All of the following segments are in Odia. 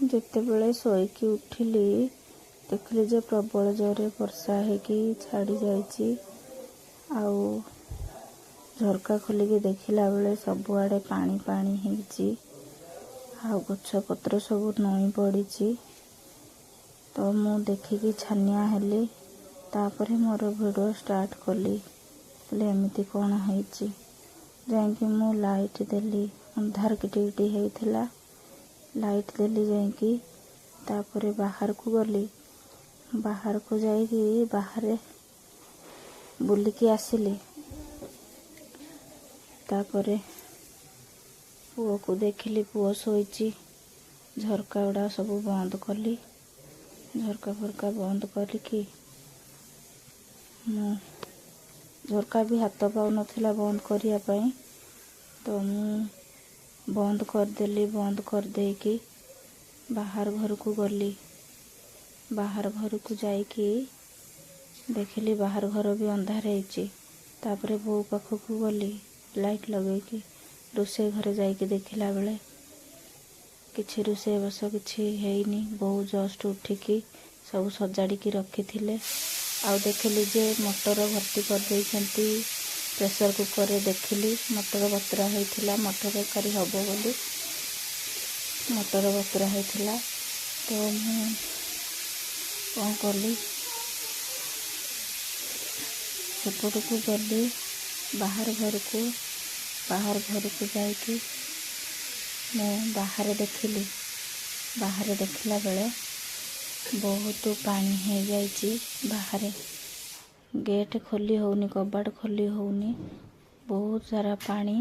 ଯେତେବେଳେ ଶୋଇକି ଉଠିଲି ଦେଖିଲି ଯେ ପ୍ରବଳ ଜୋରରେ ବର୍ଷା ହେଇକି ଛାଡ଼ି ଯାଇଛି। ଆଉ ଝରକା ଖୋଲିକି ଦେଖିଲା ବେଳେ ସବୁଆଡ଼େ ପାଣି ପାଣି ହେଇଛି। ଆଉ ଗଛପତ୍ର ସବୁ ନଇଁ ପଡ଼ିଛି। ତ ମୁଁ ଦେଖିକି ଛାନିଆ ହେଲି। ତାପରେ ମୋର ଭିଡ଼ିଓ ଷ୍ଟାର୍ଟ କଲି। ହେଲେ ଏମିତି କ'ଣ ହେଇଛି। ଯାଇକି ମୁଁ ଲାଇଟ୍ ଦେଲି। ଅନ୍ଧାର କିଟି ହେଇଥିଲା। ଲାଇଟ୍ ଦେଲି ଯାଇକି। ତାପରେ ବାହାରକୁ ଗଲି। ବାହାରକୁ ଯାଇକି ବାହାରେ ବୁଲିକି ଆସିଲି। ତାପରେ ପୁଅକୁ ଦେଖିଲି, ପୁଅ ଶୋଇଛି। ଝରକା ଗୁଡ଼ା ସବୁ ବନ୍ଦ କଲି। ଝରକା ଫରକା ବନ୍ଦ କରିକି ମୁଁ ଝରକା ବି ହାତ ପାଉନଥିଲା ବନ୍ଦ କରିବା ପାଇଁ। ତ ମୁଁ ବନ୍ଦ କରିଦେଲି। ବନ୍ଦ କରିଦେଇକି ବାହାର ଘରକୁ ଗଲି। ବାହାର ଘରକୁ ଯାଇକି ଦେଖିଲି ବାହାର ଘର ବି ଅନ୍ଧାର ହେଇଛି। ତାପରେ ବୋଉ ପାଖକୁ ଗଲି ଲାଇଟ୍ ଲଗେଇକି। ରୋଷେଇ ଘରେ ଯାଇକି ଦେଖିଲା ବେଳେ କିଛି ରୋଷେଇବାସ କିଛି ହେଇନି। ବୋଉ ଜଷ୍ଟ ଉଠିକି ସବୁ ସଜାଡ଼ିକି ରଖିଥିଲେ। ଆଉ ଦେଖିଲି ଯେ ମଟର ଭର୍ତ୍ତି କରିଦେଇଛନ୍ତି ପ୍ରେସର କୁକରରେ। ଦେଖିଲି ମଟର ବତୁରା ହେଇଥିଲା। ମଟର ତରକାରୀ ହେବ ବୋଲି ମଟର ବତୁରା ହେଇଥିଲା। ତ ମୁଁ କ'ଣ କଲି, ସେପଟକୁ ଗଲି ବାହାର ଘରକୁ। ବାହାର ଘରକୁ ଯାଇକି ମୁଁ ବାହାରେ ଦେଖିଲି। ବାହାରେ ଦେଖିଲା ବେଳେ ବହୁତ ପାଣି ହେଇଯାଇଛି। ବାହାରେ ଗେଟ୍ ଖୋଲି ହେଉନି, କବାଟ ଖୋଲି ହେଉନି। ବହୁତ ସାରା ପାଣି।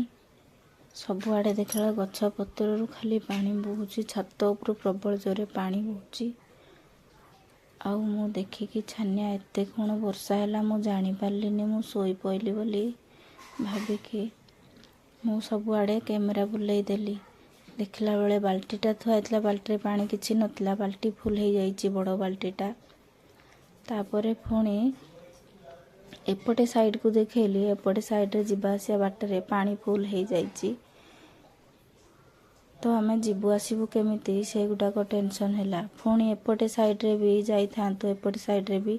ସବୁଆଡ଼େ ଦେଖିଲା ଗଛପତ୍ରରୁ ଖାଲି ପାଣି ବହୁଛି। ଛାତ ଉପରୁ ପ୍ରବଳ ଜୋରେ ପାଣି ବହୁଛି। ଆଉ ମୁଁ ଦେଖିକି ଛାନିଆ। ଏତେ କ'ଣ ବର୍ଷା ହେଲା ମୁଁ ଜାଣିପାରିଲିନି। ମୁଁ ଶୋଇପଇଲି ବୋଲି ଭାବିକି ମୁଁ ସବୁଆଡ଼େ କ୍ୟାମେରା ବୁଲେଇ ଦେଲି। ଦେଖିଲା ବେଳେ ବାଲ୍ଟିଟା ଥୁଆ ହେଇଥିଲା। ବାଲ୍ଟିରେ ପାଣି କିଛି ନଥିଲା। ବାଲ୍ଟି ଫୁଲ୍ ହେଇଯାଇଛି, ବଡ଼ ବାଲ୍ଟିଟା। ତାପରେ ପୁଣି ଏପଟେ ସାଇଡ଼କୁ ଦେଖେଇଲି। ଏପଟେ ସାଇଡ଼ରେ ଯିବା ଆସିବା ବାଟରେ ପାଣି ଫୁଲ୍ ହେଇଯାଇଛି। ତ ଆମେ ଯିବୁ ଆସିବୁ କେମିତି, ସେଗୁଡ଼ାକ ଟେନସନ୍ ହେଲା। ପୁଣି ଏପଟେ ସାଇଡ଼ରେ ବି ଯାଇଥାନ୍ତୁ। ଏପଟେ ସାଇଡ଼ରେ ବି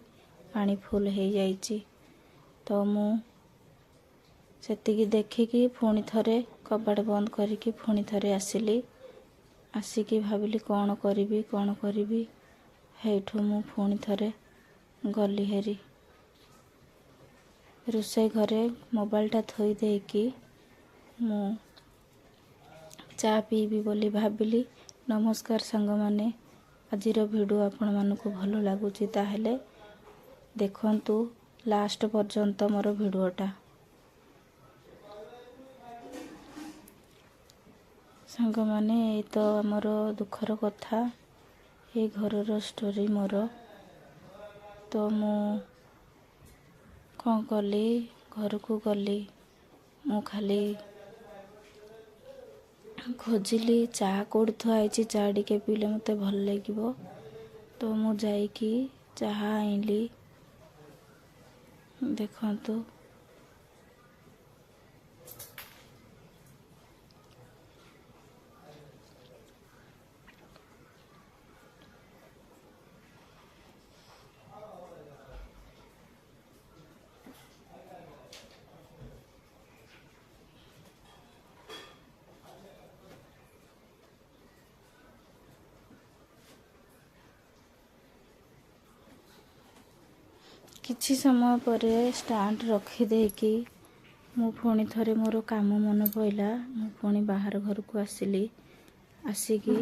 ପାଣି ଫୁଲ୍ ହେଇଯାଇଛି। ତ ମୁଁ ସେତିକି ଦେଖିକି ପୁଣି ଥରେ କବାଟ ବନ୍ଦ କରିକି ପୁଣି ଥରେ ଆସିଲି। ଆସିକି ଭାବିଲି କ'ଣ କରିବି। ହେଇଠୁ ମୁଁ ପୁଣି ଥରେ ଗଲି ହେରି ରୋଷେଇ ଘରେ। ମୋବାଇଲଟା ଥୋଇ ଦେଇକି ମୁଁ ଚା ପିଇବି ବୋଲି ଭାବିଲି। ନମସ୍କାର ସାଙ୍ଗମାନେ, ଆଜିର ଭିଡ଼ିଓ ଆପଣମାନଙ୍କୁ ଭଲ ଲାଗୁଛି ତାହେଲେ ଦେଖନ୍ତୁ ଲାଷ୍ଟ ପର୍ଯ୍ୟନ୍ତ ମୋର ଭିଡ଼ିଓଟା। ସାଙ୍ଗମାନେ, ଏଇ ତ ଆମର ଦୁଃଖର କଥା। ଏଇ ଘରର ଷ୍ଟୋରି ମୋର। ତ ମୁଁ କ'ଣ କଲି, ଘରକୁ ଗଲି। ମୁଁ ଖାଲି ଖୋଜିଲି ଚା କେଉଁଠି ଥୁଆ ହେଇଛି, ଚା ଟିକେ ପିଇଲେ ମୋତେ ଭଲ ଲାଗିବ। ତ ମୁଁ ଯାଇକି ଚାହା ଆଣିଲି। ଦେଖନ୍ତୁ କିଛି ସମୟ ପରେ ଷ୍ଟାଣ୍ଡ ରଖିଦେଇକି ମୁଁ ପୁଣି ଥରେ ମୋର କାମ ମନେ ପଡ଼ିଲା। ମୁଁ ପୁଣି ବାହାର ଘରକୁ ଆସିଲି। ଆସିକି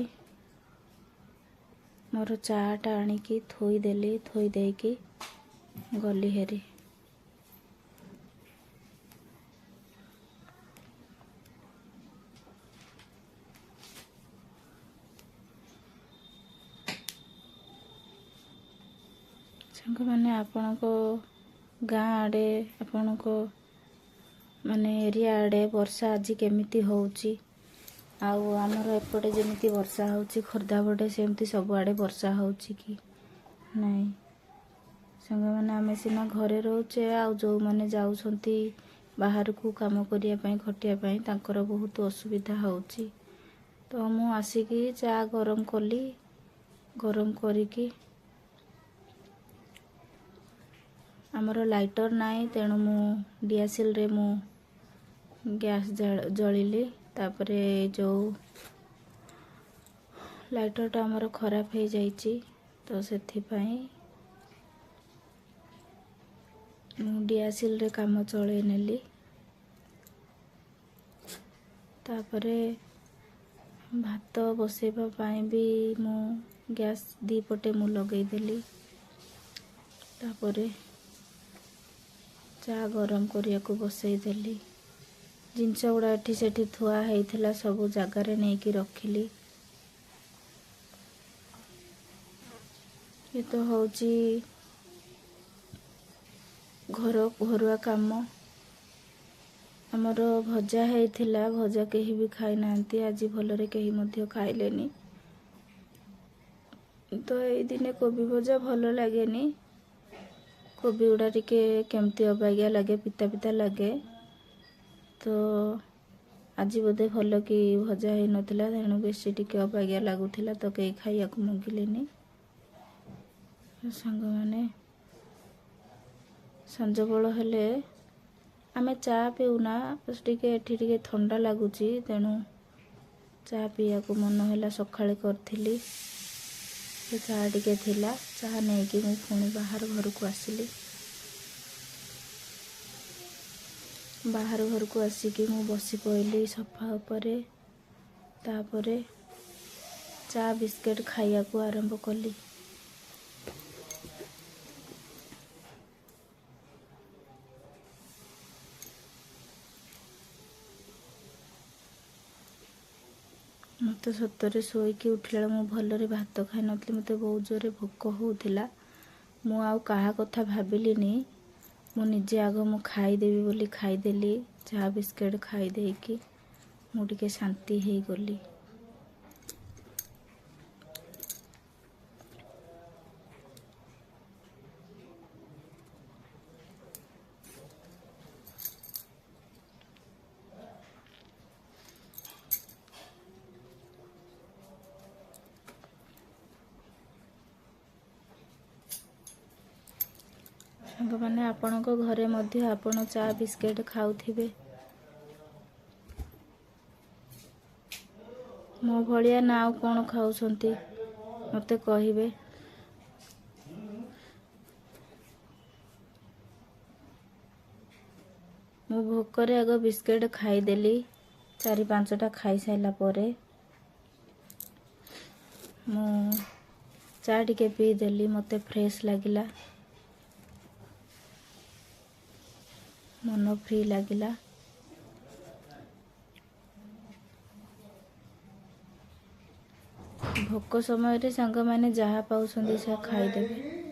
ମୋର ଚାଟା ଆଣିକି ଥୋଇଦେଲି। ଥୋଇ ଦେଇକି ଗଲି ହେରି। ସାଙ୍ଗମାନେ, ଆପଣଙ୍କ ଗାଁ ଆଡ଼େ, ଆପଣଙ୍କ ଏରିଆ ଆଡ଼େ ବର୍ଷା ଆଜି କେମିତି ହେଉଛି? ଆଉ ଆମର ଏପଟେ ଯେମିତି ବର୍ଷା ହେଉଛି, ଖୋର୍ଦ୍ଧା ପଟେ ସେମିତି ସବୁଆଡ଼େ ବର୍ଷା ହେଉଛି କି ନାହିଁ? ସାଙ୍ଗମାନେ, ଆମେ ସିନା ଘରେ ରହୁଛେ, ଆଉ ଯେଉଁମାନେ ଯାଉଛନ୍ତି ବାହାରକୁ କାମ କରିବା ପାଇଁ, ଖଟିବା ପାଇଁ, ତାଙ୍କର ବହୁତ ଅସୁବିଧା ହେଉଛି। ତ ମୁଁ ଆସିକି ଚା ଗରମ କଲି। गरम करिकी आमर लाइटर नाई तेणु मु डियासिल रे मु गैस जलिली तापरे जो लाइटर टा आमर खराब हो जाइए तो सेथिपाई मु डियासिल रे काम चले नेली तापरे भात बसेबा पाई भी मु गैस दी पटे मु लगई देली तापरे चा गरम करिया को बसई देली जिनस गुड़ा एठी सेठी थुआ हेइथिला सब जगार नहीं कि रखिली ये तो होची घरुआ काम आमर भजा हेइथिला भजा केही भी खाई नांती आज भलरे केही मध्य खाइलेनी तो ए दिने कोबी भजा भल लागेनी कोबी गुड़ा टिके केमती अबागिया लगे पिता पिता लगे तो आज बोधे भल कि भजा हो नथिला तेणु बेसी टिके अबागिया लगुथिला तो कई खाइया को मंगिलेनी सांग माने संज बल हेले आमे चा पीउना टिके एठी टिके ठंडा लगुची तेणु चा पिया को मन होला सखाळे करथिली से चा टिके थिला चा नहीं कि मु पुणी बाहर घर को आसिली बाहर घर को आसिकी मु बसी पइली सोफा उपरे तापरे चा बिस्किट खाइया को आरंभ कली मत सतरे शोईकी उठला मु भलरे भात खाई नथली मते बहुत जोरे भोक होउथिला मु आउ काहा कथा भाबिलिनी मु निजे आग मु खाईदेवी बोली खाईदेली चा बिस्किट खाई देकी मु टिके शांति हेई गली सांग माने आपणक घरे मध्य आपण चा बिस्किट खाउथिबे मो भलिया नाउ कोन खाउछंती मते कहिबे मो भोकरे आग बिस्किट खाईदेली 4-5टा खाई साइला परे मु चा टिके पी देली मते फ्रेश लागिला मन फ्री लागिला भोक समय रे सांग माने जहा पाउछंदी से खाईदेबे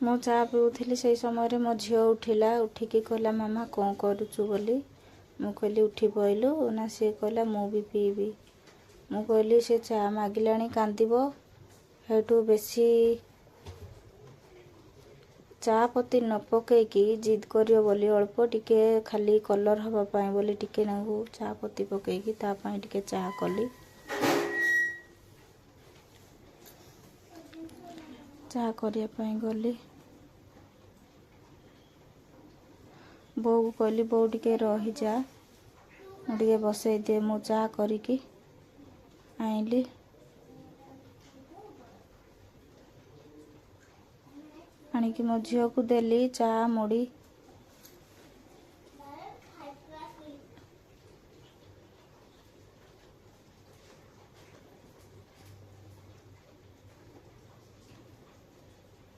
मो चा पीउथिली से समय मो झी उठिला उठिकी कहला मामा कौन करुचु बोली मु कहली उठी पइलु ना सी कहला मु भी पीबी मु कहली से चा मागिलाणी कांदिबो हेटू बेसी चा पत्ती न पकेकी जिद करियो बोली अल्प टिके खाली कलर हवा पाए बोली टिके नागु चा पत्ती पकेकी ता पाए टिके चा कली चा करिया पाए गली बो कहली बो टिके रही जा मुझे बसई दे मु चा करिकी आइली आनिकी मो झील को देली चा मुड़ी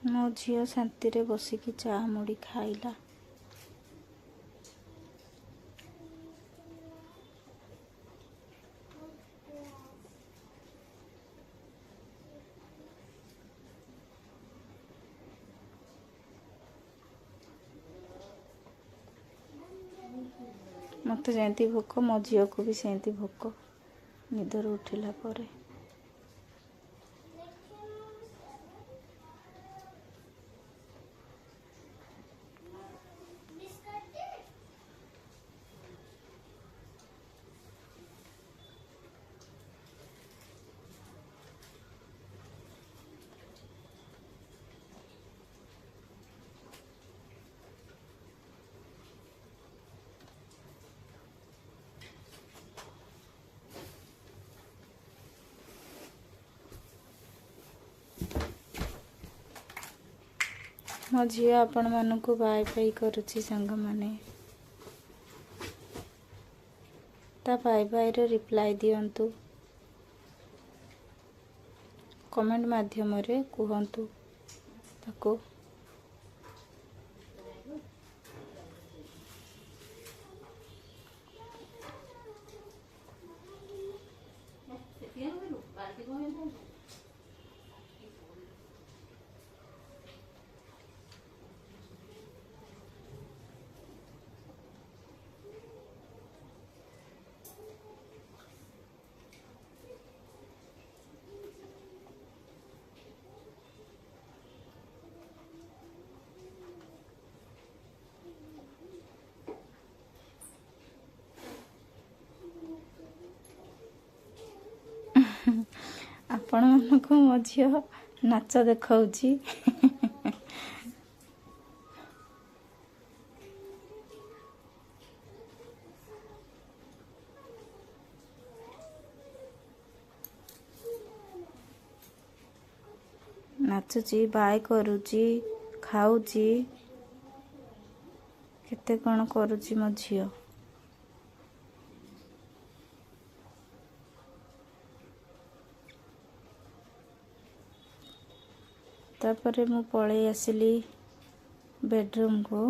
ମୋ ଝିଅ ଶାନ୍ତିରେ ବସିକି ଚାହା ମୁଢ଼ି ଖାଇଲା। ମୋତେ ଯେମିତି ଭୋକ ମୋ ଝିଅକୁ ବି ସେମିତି ଭୋକ ନିଦରୁ ଉଠିଲା ପରେ। ମୋ ଝିଅ ଆପଣମାନଙ୍କୁ ବାଏ ବାଇ କରୁଛି ସାଙ୍ଗମାନେ। ତା ବାଏ ବାଇର ରିପ୍ଲାଏ ଦିଅନ୍ତୁ, କମେଣ୍ଟ ମାଧ୍ୟମରେ କୁହନ୍ତୁ ତାକୁ। ଆପଣମାନଙ୍କୁ ମୋ ଝିଅ ନାଚ ଦେଖାଉଛି। ନାଚୁଛି, ବାଏ କରୁଛି, ଖାଉଛି, କେତେ କ'ଣ କରୁଛି ମୋ ଝିଅ। ତାପରେ ମୁଁ ପଳେଇ ଆସିଲି ବେଡ଼ରୁମକୁ।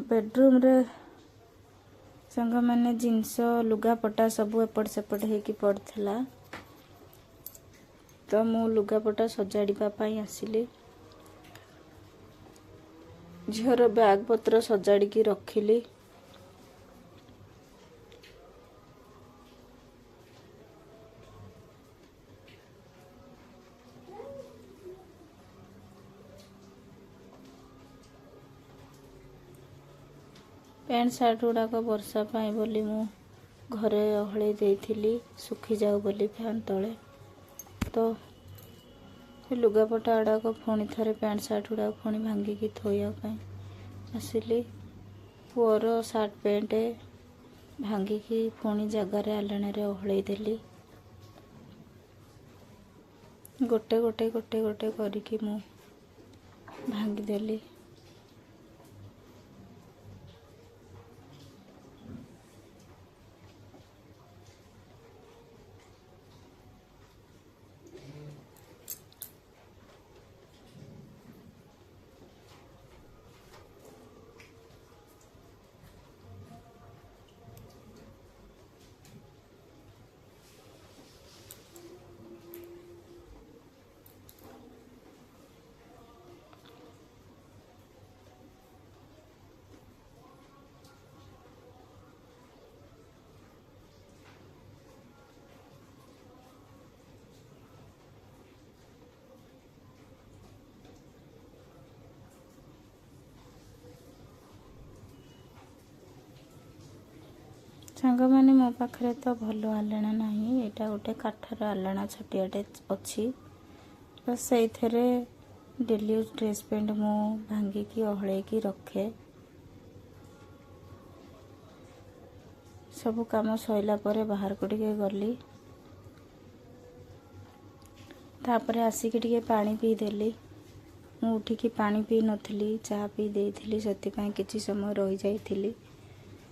ବେଡ଼ରୁମରେ ସାଙ୍ଗମାନେ ଜିନିଷ ଲୁଗାପଟା ସବୁ ଏପଟ ସେପଟ ହେଇକି ପଡ଼ିଥିଲା, ତ ମୁଁ ଲୁଗାପଟା ସଜାଡ଼ିବା ପାଇଁ ଆସିଲି। ଝିଅର ବ୍ୟାଗ୍ ପତ୍ର ସଜାଡ଼ିକି ରଖିଲି। ପ୍ୟାଣ୍ଟ ସାର୍ଟ ଗୁଡ଼ାକ ବର୍ଷା ପାଇଁ ବୋଲି ମୁଁ ଘରେ ଓହଳେଇ ଦେଇଥିଲି, ଶୁଖିଯାଉ ବୋଲି ଫ୍ୟାନ୍ ତଳେ। ତ ସେ ଲୁଗାପଟା ଗୁଡ଼ାକ ପୁଣି ଥରେ ପ୍ୟାଣ୍ଟ ସାର୍ଟ ଗୁଡ଼ାକ ପୁଣି ଭାଙ୍ଗିକି ଥୋଇବା ପାଇଁ ଆସିଲି। ପୁଅର ସାର୍ଟ ପ୍ୟାଣ୍ଟ ଭାଙ୍ଗିକି ପୁଣି ଜାଗାରେ ଆଲଣାରେ ଓହଳେଇ ଦେଲି। ଗୋଟେ ଗୋଟେ ଗୋଟେ ଗୋଟେ କରିକି ମୁଁ ଭାଙ୍ଗିଦେଲି। ସାଙ୍ଗମାନେ ମୋ ପାଖରେ ତ ଭଲ ଆଲଣା ନାହିଁ, ଏଇଟା ଗୋଟେ କାଠର ଆଲଣା ଛୋଟିଆଟେ ଅଛି। ତ ସେଇଥିରେ ଡେଲି ୟୁଜ୍ ଡ୍ରେସ୍ ପ୍ୟାଣ୍ଟ ମୁଁ ଭାଙ୍ଗିକି ଓହଳେଇକି ରଖେ। ସବୁ କାମ ସରିଲା ପରେ ବାହାରକୁ ଟିକେ ଗଲି, ତାପରେ ଆସିକି ଟିକେ ପାଣି ପିଇଦେଲି। ମୁଁ ଉଠିକି ପାଣି ପିଇ ନଥିଲି, ଚା ପିଇ ଦେଇଥିଲି, ସେଥିପାଇଁ କିଛି ସମୟ ରହିଯାଇଥିଲି।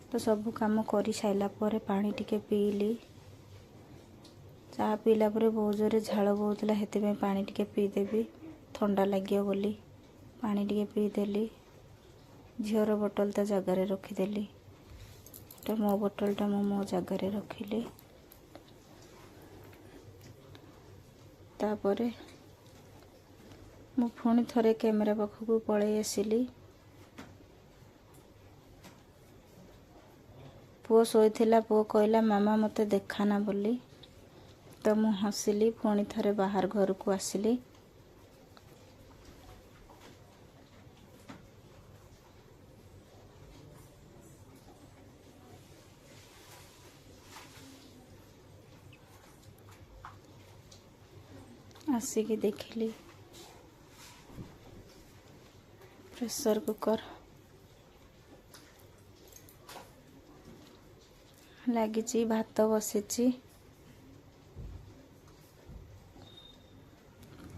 ତ ସବୁ କାମ କରି ସାରିଲା ପରେ ପାଣି ଟିକେ ପିଇଲି, चाह पीला पर बहुत जोरे झाड़ बोला से पानी टिके पीदेवी ठंडा लगे बोली पानी टिके पीदेली। झीर बोतल ता जगार रखीदेली मो बोतलटा मो जगार रखिली। तापरे मु पुणी थरे कैमेरा पाखक पलि आसिली। पुओ शोईथिला पुओ कहला मामा मते देखाना बोली तो मु हसिली। पुणी थरे बाहर घर को आसिली। आसिकी देखिली प्रेशर कुकर लगी भात बसी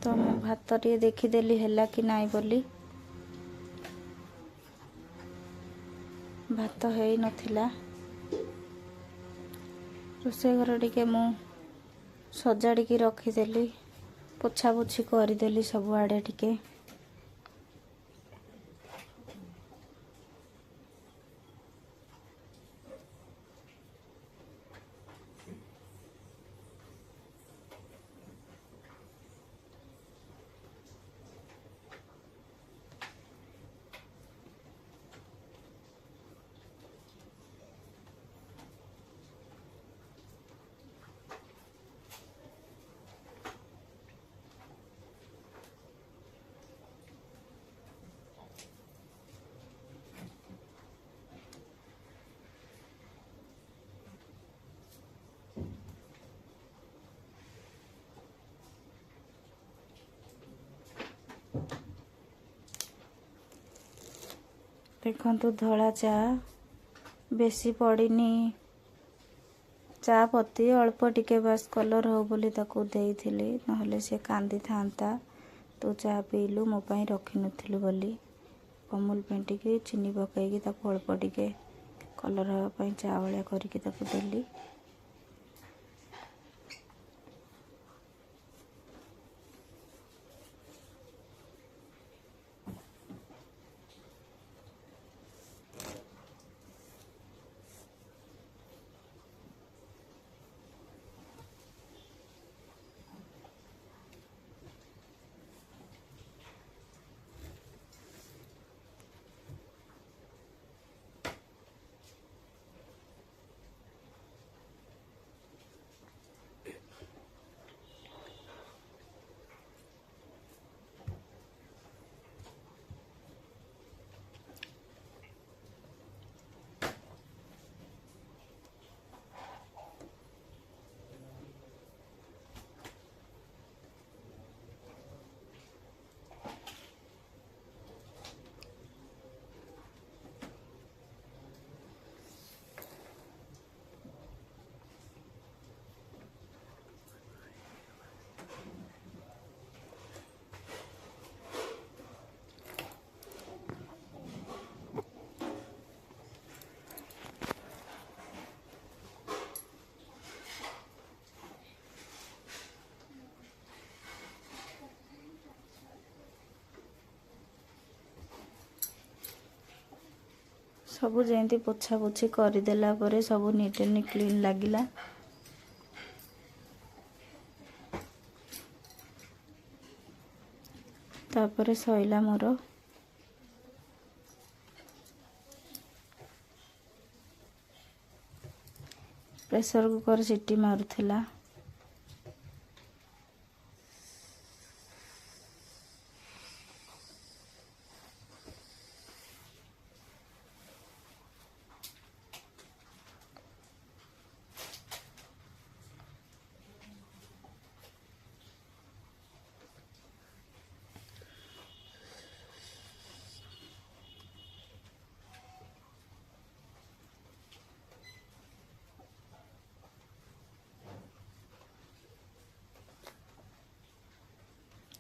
तो मु भात टे देखीदेली है कि नाई बोली भात है नथिला। रोषे घर टिके मु सजाड़ी रखीदेली पोछा पोछी करदेली सबुआड़े टिके। देखंतु धला चा बेसी पड़ीनी चा पत्ती अल्प टिके बास कलर हो बोली ताकू देइथिली नहले से कांदी थांता। तो चा पीलु मो पई रखी नथिलु बोली अमूल पेंटी के चीनी पकईकी ताकू अल्प टिके कलर हवा पई चा वाला करके ताकू देली। सबू जयंती पोछा पोछी करदेला परे सबू नीट एंड क्लीन लगिला। तापरे सइला मोर प्रेशर कुकर सीटी मारुथिला।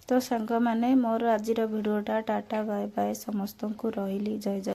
तो सांग माने मोर आज वीडियोटा टाटा बाय बाय समस्त को रही जय जय।